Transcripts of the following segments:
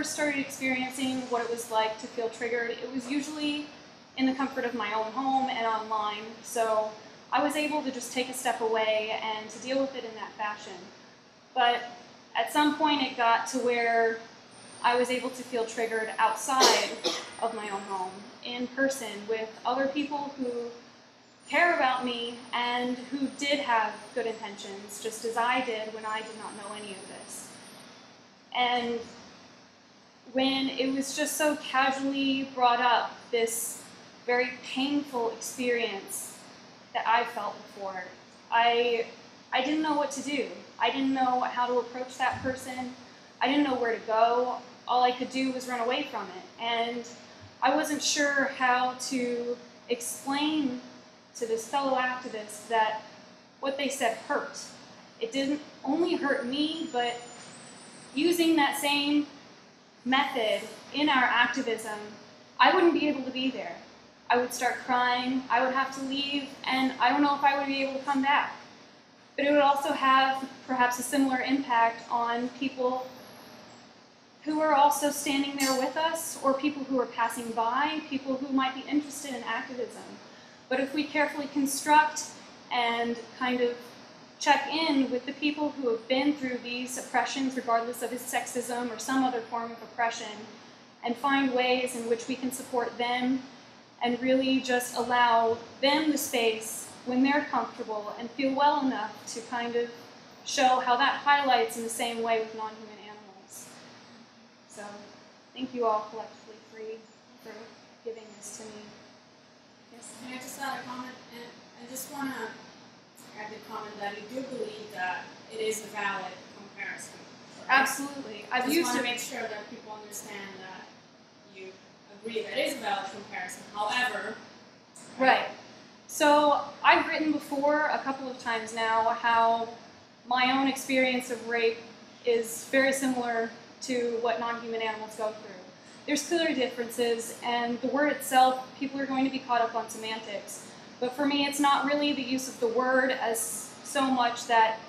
first started experiencing what it was like to feel triggered, it was usually in the comfort of my own home and online. So I was able to just take a step away and to deal with it in that fashion. But at some point it got to where I was able to feel triggered outside of my own home, in person, with other people who care about me and who did have good intentions, just as I did when I did not know any of this. And when it was just so casually brought up, this very painful experience that I felt before, I didn't know what to do. I didn't know how to approach that person. I didn't know where to go. All I could do was run away from it. And I wasn't sure how to explain to this fellow activist that what they said hurt. It didn't only hurt me, but using that same method in our activism, I wouldn't be able to be there. I would start crying, I would have to leave, and I don't know if I would be able to come back. But it would also have perhaps a similar impact on people who are also standing there with us, or people who are passing by, people who might be interested in activism. But if we carefully construct and kind of check in with the people who have been through these oppressions, regardless of his sexism or some other form of oppression, and find ways in which we can support them and really just allow them the space when they're comfortable and feel well enough to kind of show how that highlights in the same way with non-human animals. So thank you all collectively for giving this to me. Yes? Can I just add a comment? And I just want to add the comment that you do believe that it is a valid comparison. Right? Absolutely. I just want to make sure that people understand that you agree that it is a valid comparison. However, right. So I've written before a couple of times now how my own experience of rape is very similar to what non-human animals go through. There's clear differences, and the word itself, people are going to be caught up on semantics. But for me, it's not really the use of the word as so much that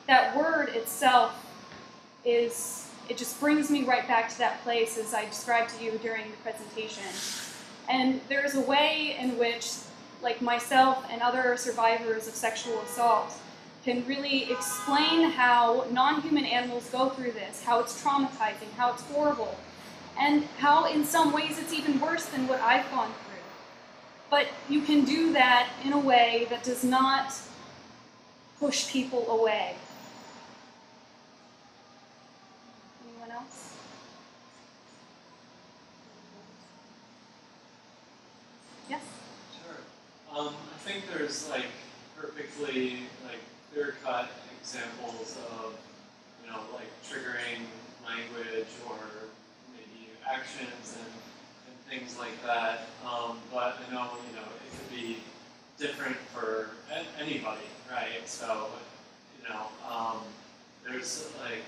that word itself is, it just brings me right back to that place as I described to you during the presentation. And there's a way in which, like myself and other survivors of sexual assault, can really explain how non-human animals go through this, how it's traumatizing, how it's horrible, and how in some ways it's even worse than what I've gone through. But you can do that in a way that does not push people away. Anyone else? Yes? Sure. I think there's like perfectly like clear-cut examples of, you know, like triggering language or maybe actions and things like that. But I know, you know, it could be different for anybody, right? So, you know, there's like,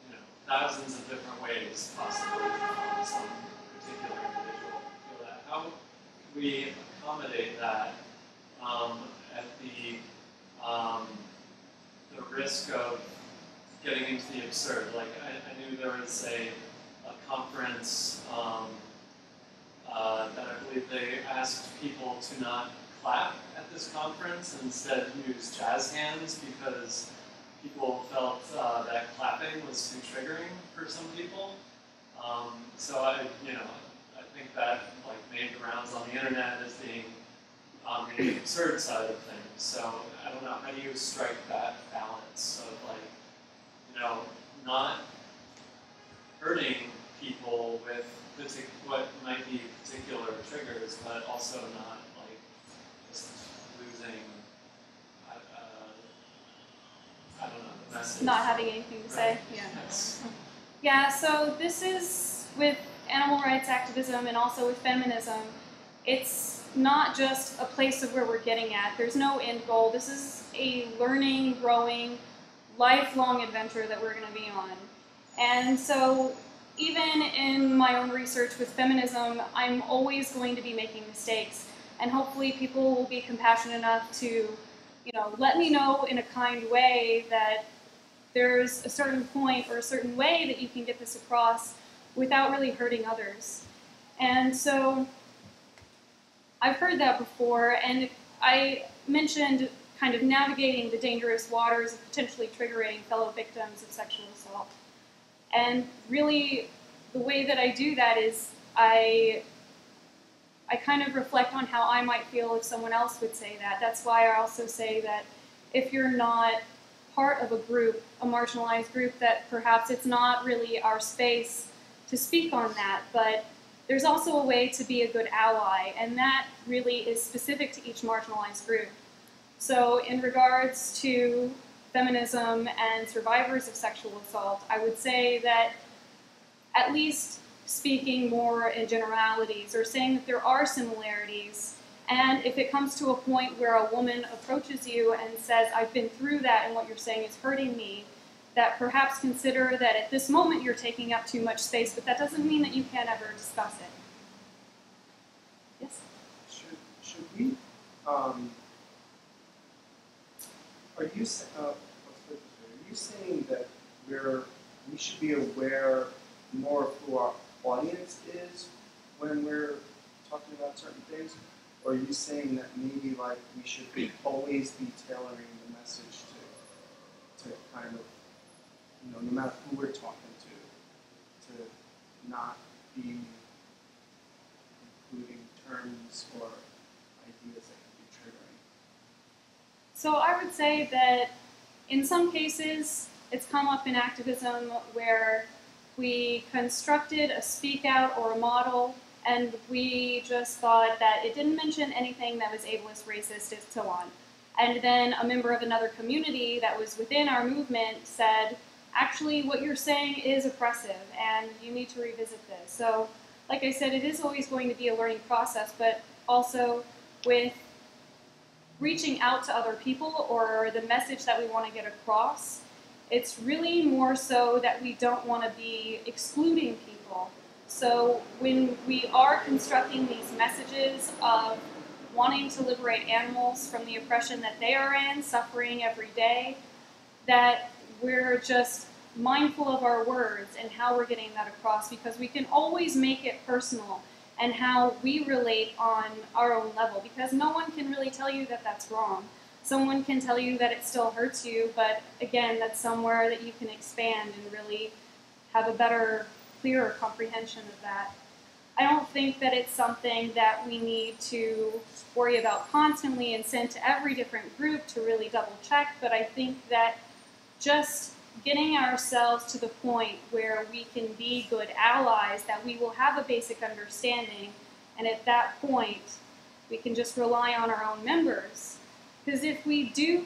you know, thousands of different ways possibly for some particular individual to feel that. How can we accommodate that at the risk of getting into the absurd? Like, I knew there was a conference that I believe they asked people to not clap at this conference and instead use jazz hands because people felt that clapping was too triggering for some people. So I think that like made the rounds on the internet as being the absurd side of things. So I don't know, how do you strike that balance of like, you know, not hurting people with what might be particular triggers, but also not like just losing, I don't know, the message. Not having anything to say? Right. Yeah. Yes. Yeah, so this is with animal rights activism and also with feminism. It's not just a place of where we're getting at. There's no end goal. This is a learning, growing, lifelong adventure that we're going to be on. And so even in my own research with feminism, I'm always going to be making mistakes. And hopefully people will be compassionate enough to, you know, let me know in a kind way that there's a certain point or a certain way that you can get this across without really hurting others. And so I've heard that before, and I mentioned kind of navigating the dangerous waters of potentially triggering fellow victims of sexual assault. And really, the way that I do that is I kind of reflect on how I might feel if someone else would say that. That's why I also say that if you're not part of a group, a marginalized group, that perhaps it's not really our space to speak on that, but there's also a way to be a good ally, and that really is specific to each marginalized group. So in regards to feminism and survivors of sexual assault, I would say that at least speaking more in generalities or saying that there are similarities, and if it comes to a point where a woman approaches you and says, I've been through that and what you're saying is hurting me, that perhaps consider that at this moment you're taking up too much space, but that doesn't mean that you can't ever discuss it. Yes? Should we, are you saying that we should be aware more of who our audience is when we're talking about certain things? Or are you saying that maybe like we should always be tailoring the message to kind of, you know, no matter who we're talking to not be including terms or ideas that can be triggering? So I would say that in some cases it's come up in activism where we constructed a speak out or a model and we just thought that it didn't mention anything that was ableist, racist, and so on. And then a member of another community that was within our movement said, actually what you're saying is oppressive and you need to revisit this. So like I said, it is always going to be a learning process, but also with reaching out to other people or the message that we want to get across, it's really more so that we don't want to be excluding people. So when we are constructing these messages of wanting to liberate animals from the oppression that they are in, suffering every day, that we're just mindful of our words and how we're getting that across, because we can always make it personal and how we relate on our own level, because no one can really tell you that that's wrong. Someone can tell you that it still hurts you, but again, that's somewhere that you can expand and really have a better, clearer comprehension of that. I don't think that it's something that we need to worry about constantly and send to every different group to really double check, but I think that just getting ourselves to the point where we can be good allies, that we will have a basic understanding, and at that point, we can just rely on our own members. Because if we do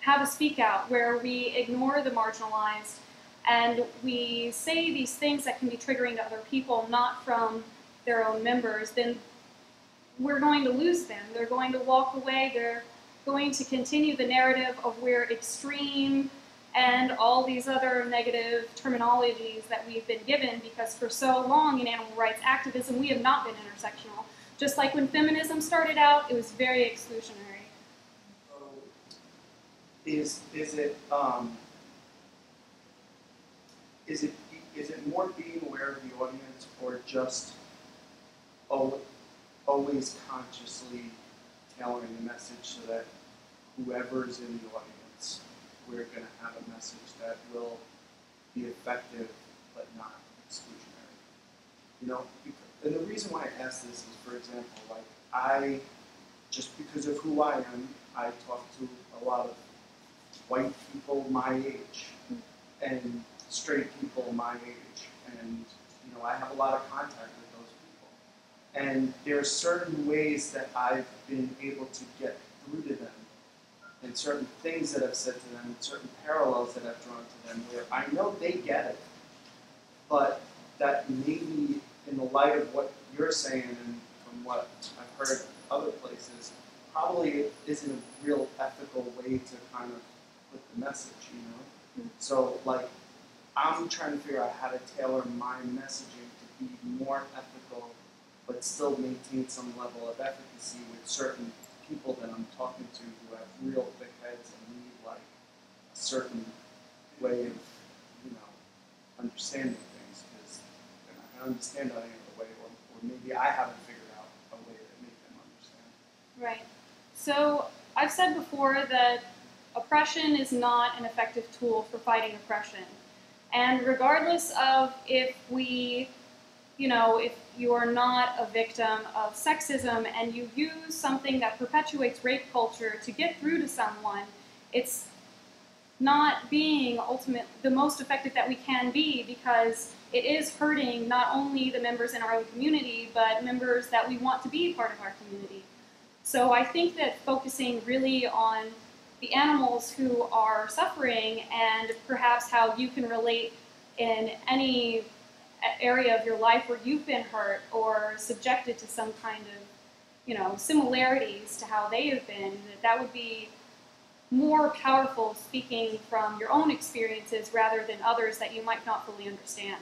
have a speak out where we ignore the marginalized and we say these things that can be triggering to other people, not from their own members, then we're going to lose them. They're going to walk away. They're going to continue the narrative of we're extreme and all these other negative terminologies that we've been given, because for so long in animal rights activism we have not been intersectional. Just like when feminism started out, it was very exclusionary. Is it more being aware of the audience, or just always consciously tailoring the message so that whoever's in the audience, we're going to have a message that will be effective but not exclusionary? You know, and the reason why I ask this is, for example, like just because of who I am, I talk to a lot of white people my age and straight people my age, and you know, I have a lot of contact with those people. And there are certain ways that I've been able to get through to them, and certain things that I've said to them, and certain parallels that I've drawn to them, where I know they get it, but that maybe in the light of what you're saying and from what I've heard other places, probably isn't a real ethical way to kind of put the message, you know? Mm-hmm. So, like, I'm trying to figure out how to tailor my messaging to be more ethical, but still maintain some level of efficacy with certain people that I'm talking to who have real thick heads and need, like, a certain way of, understanding things, because they're not going to understand it any other way, or maybe I haven't figured out a way to make them understand. Right. So I've said before that oppression is not an effective tool for fighting oppression. And regardless of if if you are not a victim of sexism and you use something that perpetuates rape culture to get through to someone, it's not being the most effective that we can be, because it is hurting not only the members in our own community, but members that we want to be part of our community. So I think that focusing really on the animals who are suffering, and perhaps how you can relate in any area of your life where you've been hurt or subjected to some kind of, similarities to how they have been, that would be more powerful speaking from your own experiences rather than others that you might not fully understand.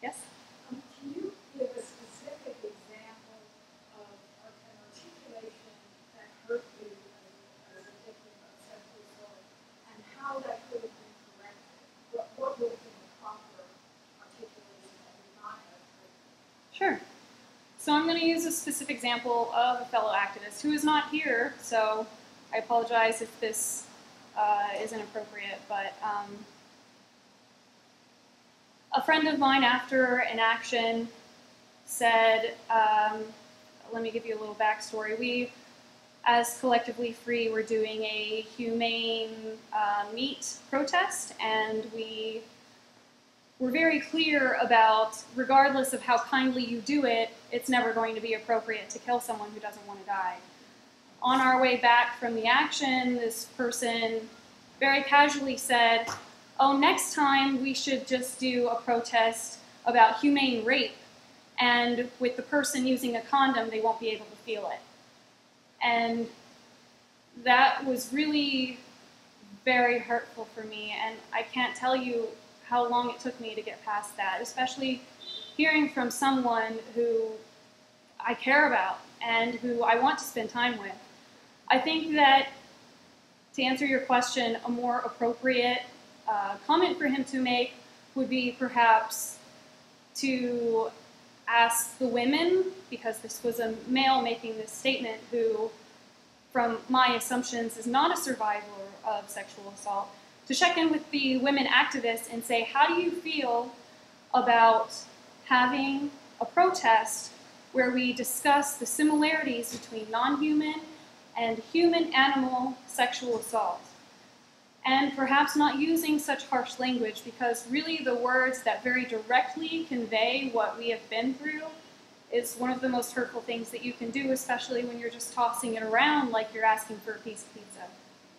Yes? Can you give a specific example of an articulation that hurt you as a victim of sexual assault, and how that could have been corrected? What would have been the proper articulation that would not have hurt you? Sure. So I'm going to use a specific example of a fellow activist who is not here, so I apologize if this isn't appropriate, but a friend of mine after an action said, let me give you a little backstory. We, as Collectively Free, were doing a humane meat protest, and we were very clear about, regardless of how kindly you do it, it's never going to be appropriate to kill someone who doesn't want to die. On our way back from the action, this person very casually said, oh, next time we should just do a protest about humane rape, and with the person using a condom, they won't be able to feel it. And that was really very hurtful for me, and I can't tell you how long it took me to get past that, especially hearing from someone who I care about and who I want to spend time with. I think that, to answer your question, a more appropriate comment for him to make would be perhaps to ask the women, because this was a male making this statement who, from my assumptions, is not a survivor of sexual assault, to check in with the women activists and say, how do you feel about having a protest where we discuss the similarities between non-human and human-animal sexual assault? And perhaps not using such harsh language, because really the words that very directly convey what we have been through is one of the most hurtful things that you can do, especially when you're just tossing it around like you're asking for a piece of pizza.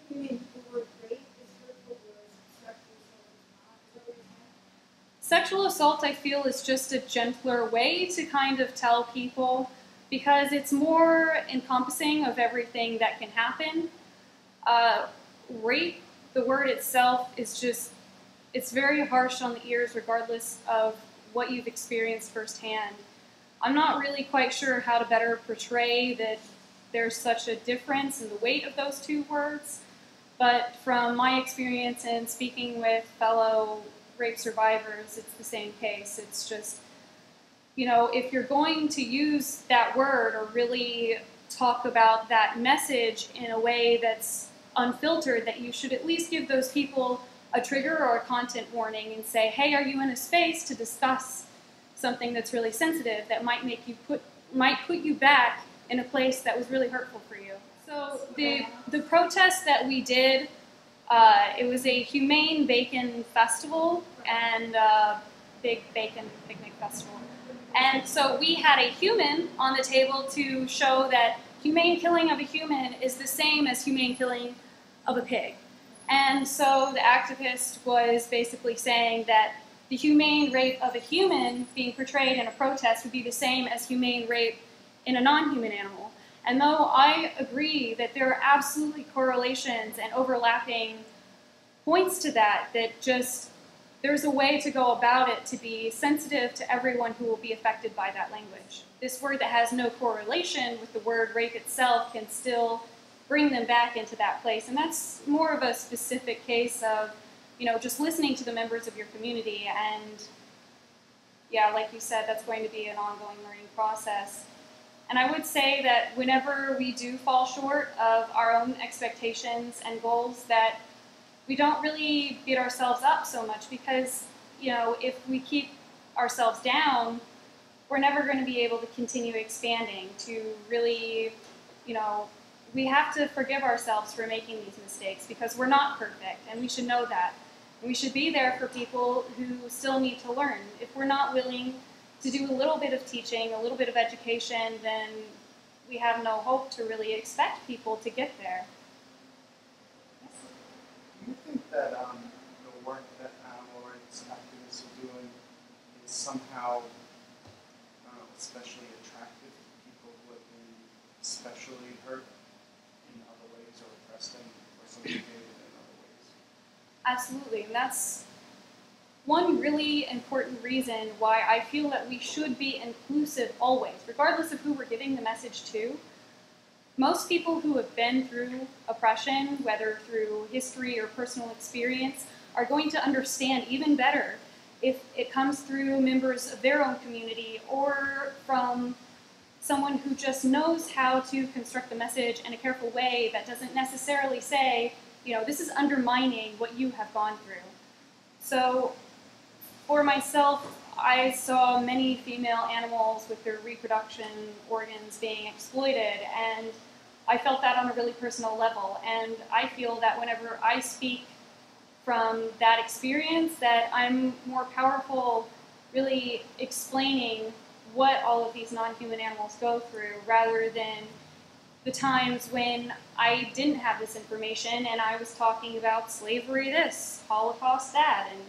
You mean the word rape is hurtful, whereas sexual assault is not? Is that what you're saying? Sexual assault, I feel, is just a gentler way to kind of tell people, because it's more encompassing of everything that can happen. Rape, the word itself, is just, it's very harsh on the ears regardless of what you've experienced firsthand. I'm not really quite sure how to better portray that there's such a difference in the weight of those two words, but from my experience in speaking with fellow rape survivors, it's the same case. It's just, if you're going to use that word or really talk about that message in a way that's unfiltered, that you should at least give those people a trigger or a content warning and say, hey, are you in a space to discuss something that's really sensitive that might put you back in a place that was really hurtful for you. So the protest that we did, it was a humane bacon festival and big bacon picnic festival. And so we had a human on the table to show that humane killing of a human is the same as humane killing of a pig. And so the activist was basically saying that the humane rape of a human being portrayed in a protest would be the same as humane rape in a non-human animal. And though I agree that there are absolutely correlations and overlapping points to that, that just there's a way to go about it to be sensitive to everyone who will be affected by that language. This word that has no correlation with the word rape itself can still bring them back into that place. And that's more of a specific case of just listening to the members of your community. And yeah, like you said, that's going to be an ongoing learning process. And I would say that whenever we do fall short of our own expectations and goals, that we don't really beat ourselves up so much, because, if we keep ourselves down, we're never going to be able to continue expanding to really, we have to forgive ourselves for making these mistakes, because we're not perfect, and we should know that. And we should be there for people who still need to learn. If we're not willing to do a little bit of teaching, a little bit of education, then we have no hope to really expect people to get there. Do you think that the work that animal rights activists are doing is somehow, especially attractive to people who have been especially hurt in other ways, or oppressed in, or subjugated in other ways? Absolutely, and that's one really important reason why I feel that we should be inclusive always, regardless of who we're giving the message to. Most people who have been through oppression, whether through history or personal experience, are going to understand even better if it comes through members of their own community or from someone who just knows how to construct the message in a careful way that doesn't necessarily say, this is undermining what you have gone through. So for myself, I saw many female animals with their reproduction organs being exploited, and I felt that on a really personal level. And I feel that whenever I speak from that experience, that I'm more powerful really explaining what all of these non-human animals go through, rather than the times when I didn't have this information and I was talking about slavery this, Holocaust that, and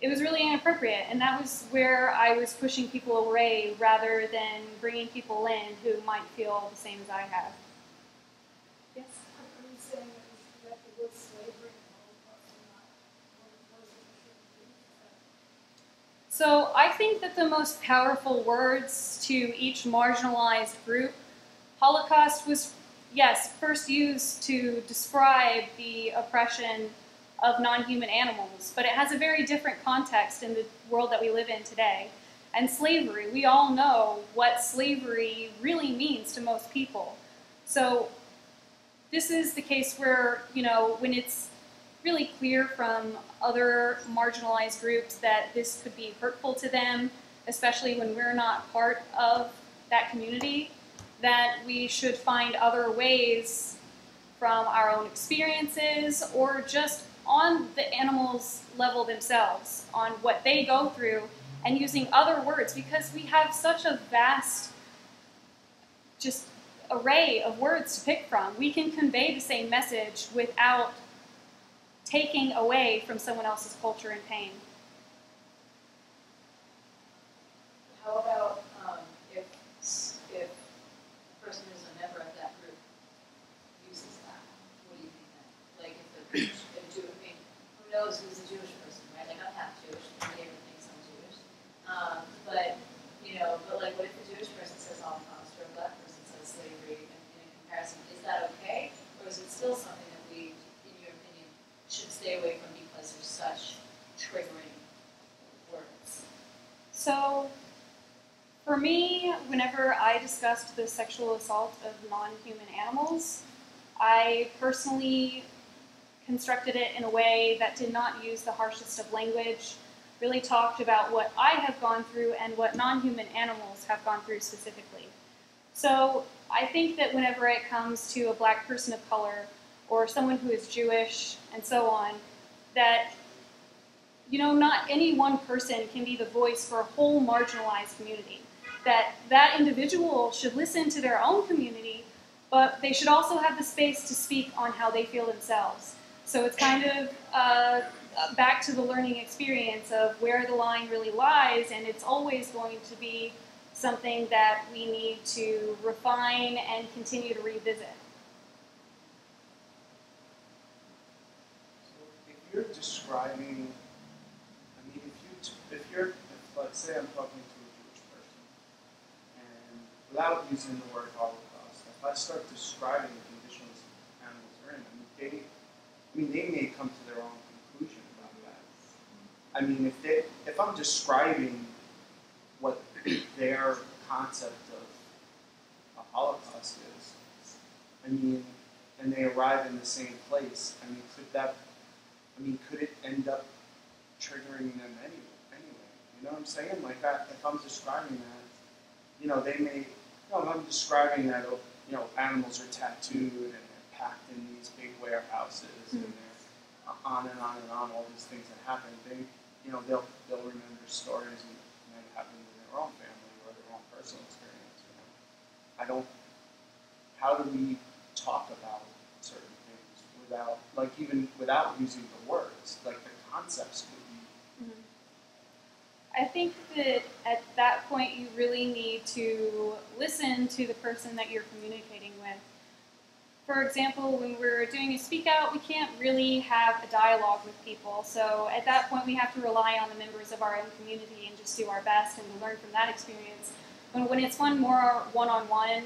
it was really inappropriate. And that was where I was pushing people away rather than bringing people in who might feel the same as I have. Yes? Are you saying that the word slavery and Holocaust are not words that should be? So I think that the most powerful words to each marginalized group, Holocaust was, yes, first used to describe the oppression of non-human animals, but it has a very different context in the world that we live in today. And slavery, we all know what slavery really means to most people. So this is the case where, when it's really clear from other marginalized groups that this could be hurtful to them, especially when we're not part of that community, that we should find other ways from our own experiences or just on the animals' level themselves, on what they go through, and using other words, because we have such a vast just array of words to pick from. We can convey the same message without taking away from someone else's culture and pain. How about if a person who's a member of that group uses that? What do you think then? Like who knows who's a Jewish person, right? Like I'm half Jewish, maybe everyone thinks I'm Jewish. But like what if a Jewish person says Holocaust or a black person says slavery in a comparison? Is that okay? Or is it still something that we, in your opinion, should stay away from because there's such triggering words? So, for me, whenever I discussed the sexual assault of non-human animals, I personally constructed it in a way that did not use the harshest of language, really talked about what I have gone through and what non-human animals have gone through specifically. So I think that whenever it comes to a black person of color or someone who is Jewish and so on, that not any one person can be the voice for a whole marginalized community. That individual should listen to their own community, but they should also have the space to speak on how they feel themselves. So it's kind of back to the learning experience of where the line really lies, and it's always going to be something that we need to refine and continue to revisit. So if you're describing, if let's say I'm talking to a Jewish person, and without using the word Holocaust, if I start describing the conditions animals are in, I mean, they may come to their own conclusion about that. I mean, if I'm describing what their concept of a Holocaust is, I mean, and they arrive in the same place, I mean, could it end up triggering them anyway? You know what I'm saying? Like, if I'm describing that, you know, they may, you know, if I'm describing that, you know, animals are tattooed and they're packed in these big warehouses and they're on and on and on, all these things that happen, they, you know, they'll remember stories that might happen in their own family or their own personal experience, you know. How do we talk about certain things without, like, even without using the words, like the concepts would be. I think that at that point you really need to listen to the person that you're communicating with. For example, when we're doing a speak out, we can't really have a dialogue with people. So at that point we have to rely on the members of our own community and just do our best and to learn from that experience. When it's more one-on-one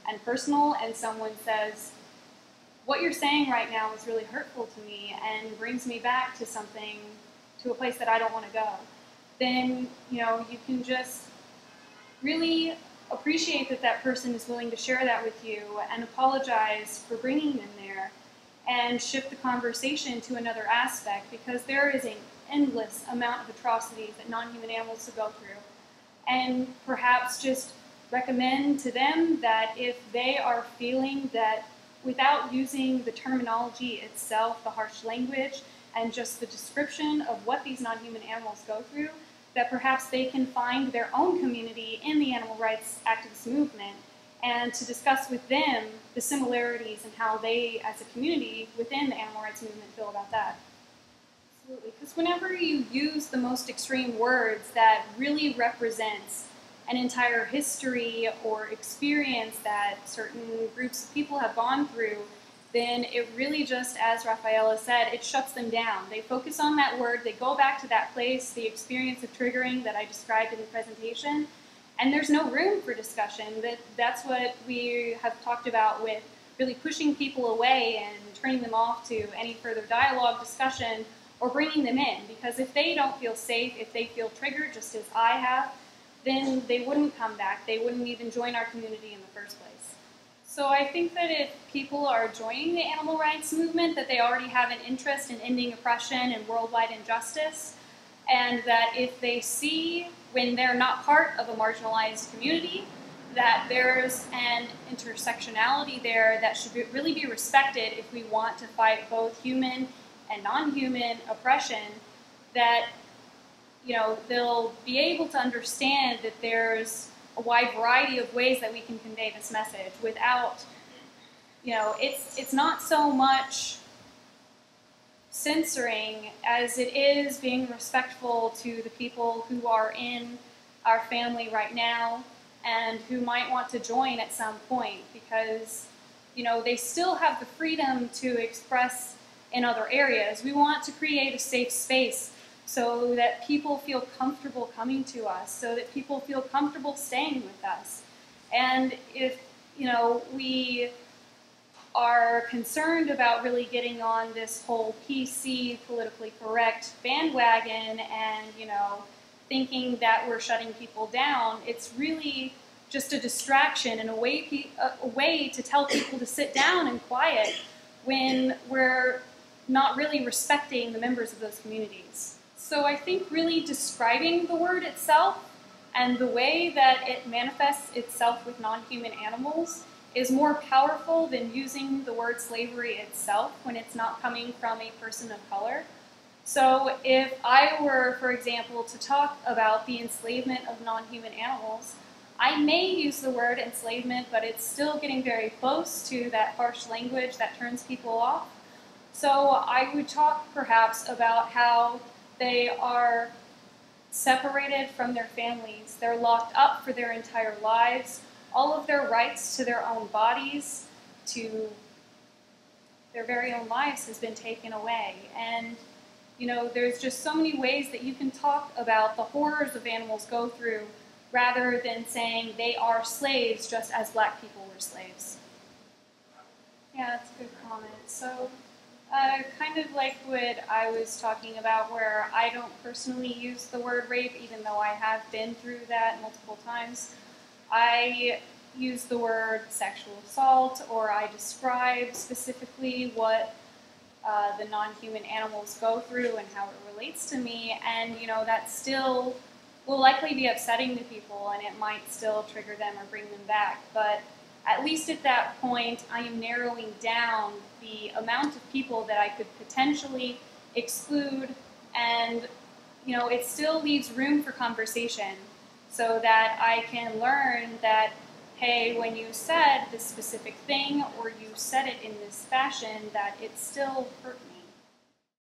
and personal and someone says, what you're saying right now is really hurtful to me and brings me back to something, to a place that I don't want to go, then, you know, you can just really appreciate that that person is willing to share that with you and apologize for bringing them there and shift the conversation to another aspect, because there is an endless amount of atrocities that non-human animals will go through. And perhaps just recommend to them that if they are feeling that without using the terminology itself, the harsh language, and just the description of what these non-human animals go through, that perhaps they can find their own community in the animal rights activist movement and to discuss with them the similarities and how they, as a community within the animal rights movement, feel about that. Absolutely, because whenever you use the most extreme words that really represents an entire history or experience that certain groups of people have gone through, then it really just, as Rafaela said, it shuts them down. They focus on that word, they go back to that place, the experience of triggering that I described in the presentation, and there's no room for discussion. That's what we have talked about with really pushing people away and turning them off to any further dialogue, discussion, or bringing them in. Because if they don't feel safe, if they feel triggered, just as I have, then they wouldn't come back. They wouldn't even join our community in the first place. So I think that if people are joining the animal rights movement, that they already have an interest in ending oppression and worldwide injustice, and that if they see, when they're not part of a marginalized community, that there's an intersectionality there that should really be respected if we want to fight both human and non-human oppression, that, you know, they'll be able to understand that there's a wide variety of ways that we can convey this message without, you know, it's not so much censoring as it is being respectful to the people who are in our family right now and who might want to join at some point, because, you know, they still have the freedom to express in other areas. We want to create a safe space so that people feel comfortable coming to us, so that people feel comfortable staying with us. And if, you know, we are concerned about really getting on this whole PC, politically correct bandwagon and, you know, thinking that we're shutting people down, it's really just a distraction and a way to tell people to sit down and quiet when we're not really respecting the members of those communities. So I think really describing the word itself and the way that it manifests itself with non-human animals is more powerful than using the word slavery itself when it's not coming from a person of color. So if I were, for example, to talk about the enslavement of non-human animals, I may use the word enslavement, but it's still getting very close to that harsh language that turns people off. So I would talk perhaps about how they are separated from their families. They're locked up for their entire lives. All of their rights to their own bodies, to their very own lives has been taken away. And, you know, there's just so many ways that you can talk about the horrors of animals go through rather than saying they are slaves just as black people were slaves. Yeah, that's a good comment. So Kind of like what I was talking about, where I don't personally use the word rape, even though I have been through that multiple times. I use the word sexual assault, or I describe specifically what the non-human animals go through and how it relates to me, and that still will likely be upsetting to people, and it might still trigger them or bring them back, but at least at that point, I am narrowing down the amount of people that I could potentially exclude, and it still leaves room for conversation, so that I can learn that, hey, when you said this specific thing or you said it in this fashion, that it still hurt me.